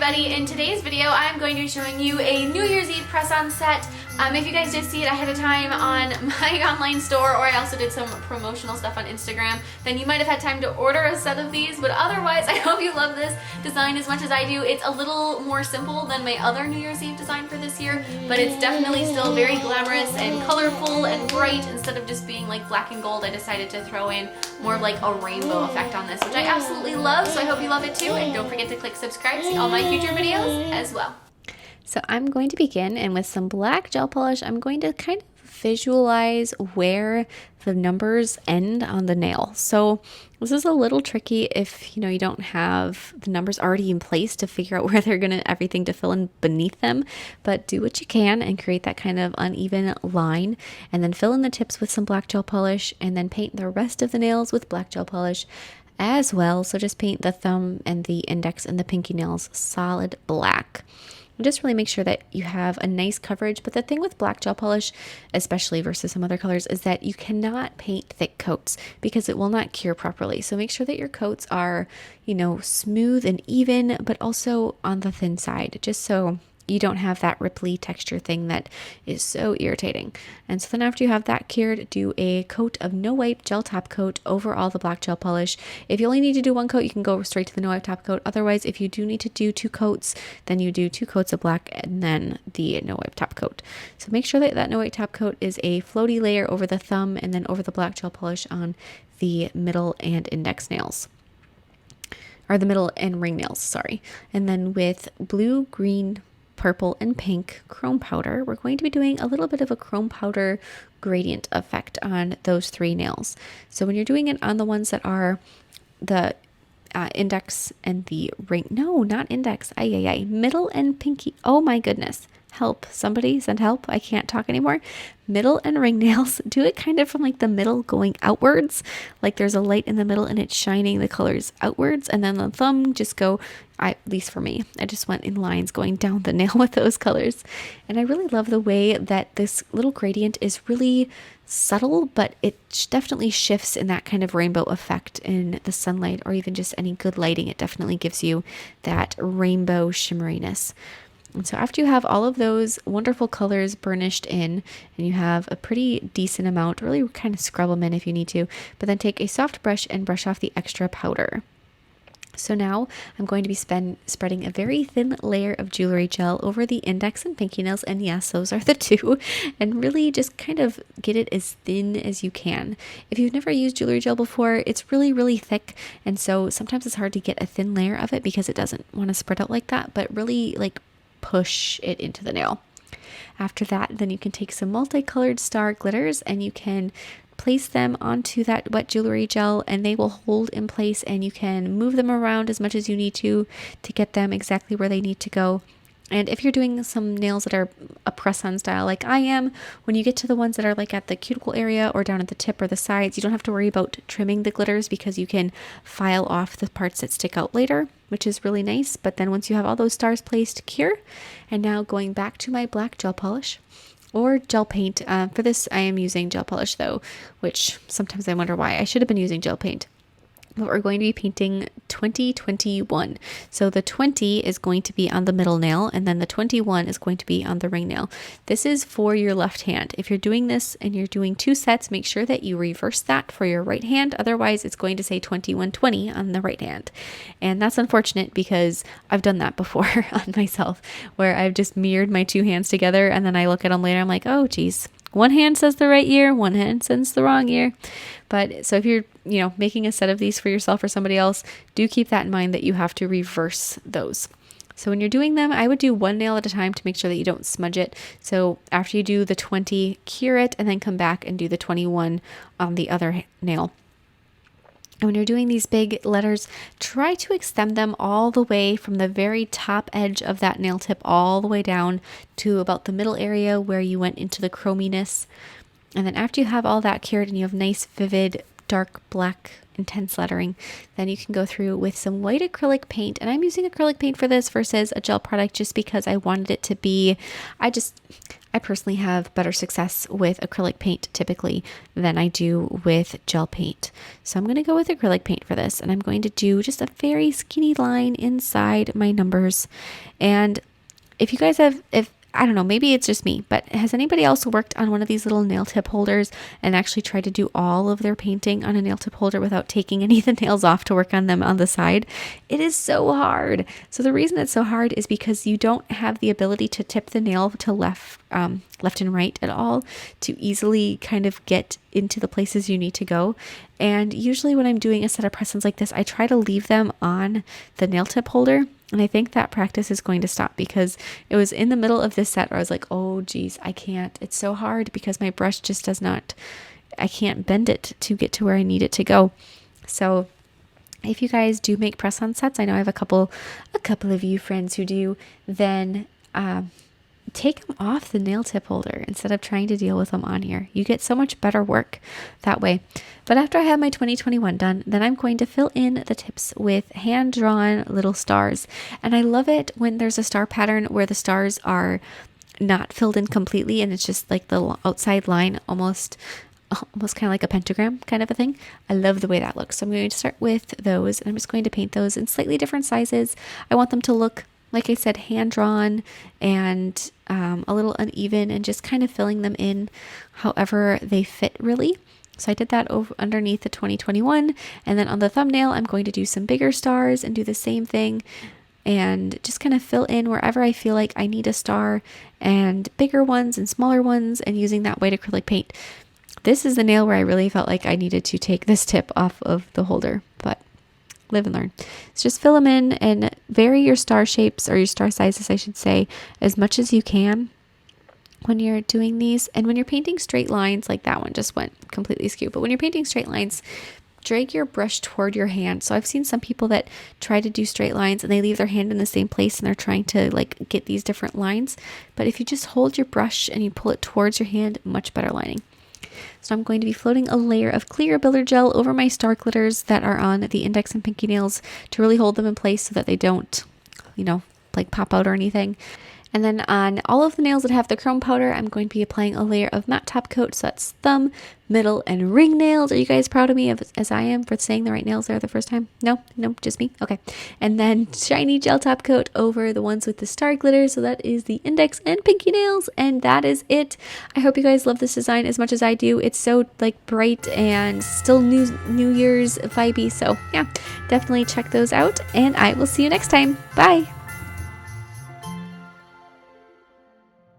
everybody. In today's video, I'm going to be showing you a New Year's Eve press-on set. If you guys did see it ahead of time on my online store, or I also did some promotional stuff on Instagram, then you might have had time to order a set of these, but otherwise, I hope you love this design as much as I do. It's a little more simple than my other New Year's Eve design for this year, but it's definitely still very glamorous and colorful and bright. Instead of just being like black and gold, I decided to throw in more of like a rainbow effect on this, which I absolutely love, so I hope you love it too, and don't forget to click subscribe to see all my future videos as well. So I'm going to begin, and with some black gel polish, I'm going to kind of visualize where the numbers end on the nail. So this is a little tricky if you don't have the numbers already in place to figure out where they're everything to fill in beneath them, but do what you can and create that kind of uneven line, and then fill in the tips with some black gel polish, and then paint the rest of the nails with black gel polish as well. So just paint the thumb and the index and the pinky nails solid black. And just really make sure that you have a nice coverage. But the thing with black gel polish, especially versus some other colors, is that you cannot paint thick coats because it will not cure properly. So make sure that your coats are, smooth and even, but also on the thin side, just so you don't have that ripply texture thing that is so irritating. And so then after you have that cured, do a coat of no wipe gel top coat over all the black gel polish. If you only need to do one coat, you can go straight to the no wipe top coat. Otherwise, if you do need to do two coats, then you do two coats of black and then the no wipe top coat. So make sure that that no wipe top coat is a floaty layer over the thumb and then over the black gel polish on the middle and index nails. Or the middle and ring nails, sorry. And then with blue, green, purple, and pink chrome powder, we're going to be doing a little bit of a chrome powder gradient effect on those three nails. So when you're doing it on the ones that are the index and the ring, no, not index, middle and pinky, oh my goodness, help, somebody send help, I can't talk anymore. Middle and ring nails, do it kind of from like the middle going outwards, like there's a light in the middle and it's shining the colors outwards, and then the thumb just go, at least for me, I just went in lines going down the nail with those colors. And I really love the way that this little gradient is really subtle, but it definitely shifts in that kind of rainbow effect in the sunlight, or even just any good lighting. It definitely gives you that rainbow shimmeriness. And so after you have all of those wonderful colors burnished in, and you have a pretty decent amount, really kind of scrub them in if you need to, but then take a soft brush and brush off the extra powder. So now I'm going to be spreading a very thin layer of jewelry gel over the index and pinky nails, and yes, those are the two, and really just kind of get it as thin as you can. If you've never used jewelry gel before, it's really, really thick, and so sometimes it's hard to get a thin layer of it because it doesn't want to spread out like that, but really like push it into the nail. After that, then you can take some multicolored star glitters and you can place them onto that wet jewelry gel, and they will hold in place, and you can move them around as much as you need to get them exactly where they need to go. And if you're doing some nails that are a press-on style like I am, when you get to the ones that are like at the cuticle area or down at the tip or the sides, you don't have to worry about trimming the glitters because you can file off the parts that stick out later, which is really nice. But then once you have all those stars placed, cure. And now going back to my black gel polish or gel paint. For this, I am using gel polish though, which sometimes I wonder why. I should have been using gel paint. But we're going to be painting 2021. So the 20 is going to be on the middle nail, and then the 21 is going to be on the ring nail. This is for your left hand. If you're doing this and you're doing two sets, make sure that you reverse that for your right hand. Otherwise, it's going to say 2120 on the right hand. And that's unfortunate because I've done that before on myself, where I've just mirrored my two hands together, and then I look at them later, I'm like, oh geez, one hand says the right year, one hand says the wrong year. But so if you're, making a set of these for yourself or somebody else, do keep that in mind that you have to reverse those. So when you're doing them, I would do one nail at a time to make sure that you don't smudge it. So after you do the 20, cure it, and then come back and do the 21 on the other nail. And when you're doing these big letters, try to extend them all the way from the very top edge of that nail tip all the way down to about the middle area where you went into the chrominess. And then after you have all that cured and you have nice, vivid, dark black, intense lettering, then you can go through with some white acrylic paint. And I'm using acrylic paint for this versus a gel product just because I wanted it to be, I personally have better success with acrylic paint typically than I do with gel paint. So I'm going to go with acrylic paint for this, and I'm going to do just a very skinny line inside my numbers. And if you guys have, I don't know, maybe it's just me, but has anybody else worked on one of these little nail tip holders and actually tried to do all of their painting on a nail tip holder without taking any of the nails off to work on them on the side? It is so hard. So the reason it's so hard is because you don't have the ability to tip the nail to left and right at all to easily kind of get into the places you need to go. And usually when I'm doing a set of press-ons like this, I try to leave them on the nail tip holder. And I think that practice is going to stop, because it was in the middle of this set where I was like, oh geez, I can't. It's so hard because my brush just does not, I can't bend it to get to where I need it to go. So if you guys do make press-on sets, I know I have a couple of you friends who do, then take them off the nail tip holder instead of trying to deal with them on here. You get so much better work that way. But after I have my 2021 done, then I'm going to fill in the tips with hand-drawn little stars. And I love it when there's a star pattern where the stars are not filled in completely and it's just like the outside line, almost kind of like a pentagram kind of a thing. I love the way that looks. So I'm going to start with those, and I'm just going to paint those in slightly different sizes. I want them to look, like I said, hand-drawn and a little uneven, and just kind of filling them in however they fit really. So I did that over underneath the 2021, and then on the thumbnail I'm going to do some bigger stars and do the same thing and just kind of fill in wherever I feel like I need a star, and bigger ones and smaller ones, and using that white acrylic paint. This is the nail where I really felt like I needed to take this tip off of the holder, but live and learn. So just fill them in and vary your star shapes, or your star sizes I should say, as much as you can when you're doing these. And when you're painting straight lines, like that one just went completely askew, but when you're painting straight lines, drag your brush toward your hand. So I've seen some people that try to do straight lines and they leave their hand in the same place and they're trying to like get these different lines. But if you just hold your brush and you pull it towards your hand, much better lining. So I'm going to be floating a layer of clear builder gel over my star glitters that are on the index and pinky nails to really hold them in place so that they don't, like pop out or anything. And then on all of the nails that have the chrome powder, I'm going to be applying a layer of matte top coat. So that's thumb, middle, and ring nails. Are you guys proud of me as I am for saying the right nails there the first time? No, just me? Okay. And then shiny gel top coat over the ones with the star glitter. So that is the index and pinky nails. And that is it. I hope you guys love this design as much as I do. It's so like bright and still New Year's vibey. So yeah, definitely check those out. And I will see you next time. Bye.